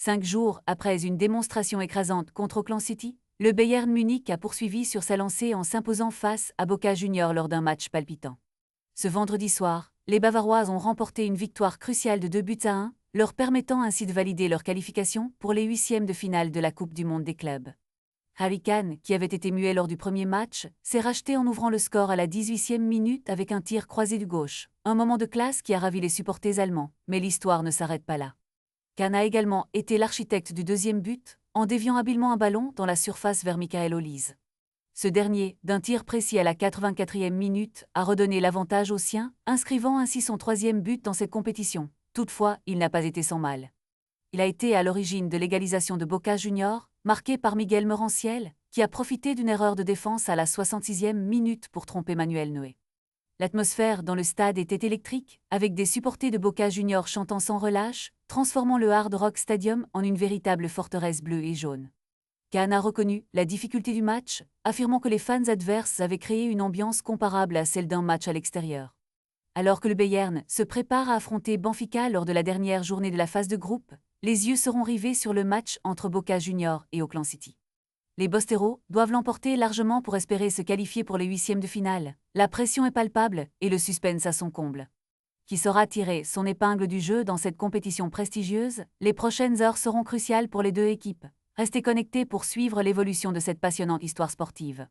5 jours après une démonstration écrasante contre Auckland City, le Bayern Munich a poursuivi sur sa lancée en s'imposant face à Boca Juniors lors d'un match palpitant. Ce vendredi soir, les Bavarois ont remporté une victoire cruciale de 2-1, leur permettant ainsi de valider leur qualification pour les huitièmes de finale de la Coupe du Monde des clubs. Harry Kane, qui avait été muet lors du premier match, s'est racheté en ouvrant le score à la 18e minute avec un tir croisé du gauche. Un moment de classe qui a ravi les supporters allemands, mais l'histoire ne s'arrête pas là. Kane a également été l'architecte du deuxième but, en déviant habilement un ballon dans la surface vers Michael Olise. Ce dernier, d'un tir précis à la 84e minute, a redonné l'avantage aux siens, inscrivant ainsi son troisième but dans cette compétition. Toutefois, il n'a pas été sans mal. Il a été à l'origine de l'égalisation de Boca Juniors, marquée par Miguel Moranciel, qui a profité d'une erreur de défense à la 66e minute pour tromper Manuel Neuer. L'atmosphère dans le stade était électrique, avec des supporters de Boca Juniors chantant sans relâche, transformant le Hard Rock Stadium en une véritable forteresse bleue et jaune. Kane a reconnu la difficulté du match, affirmant que les fans adverses avaient créé une ambiance comparable à celle d'un match à l'extérieur. Alors que le Bayern se prépare à affronter Benfica lors de la dernière journée de la phase de groupe, les yeux seront rivés sur le match entre Boca Juniors et Auckland City. Les Bosteros doivent l'emporter largement pour espérer se qualifier pour les huitièmes de finale. La pression est palpable et le suspense à son comble. Qui saura tirer son épingle du jeu dans cette compétition prestigieuse? Les prochaines heures seront cruciales pour les deux équipes. Restez connectés pour suivre l'évolution de cette passionnante histoire sportive.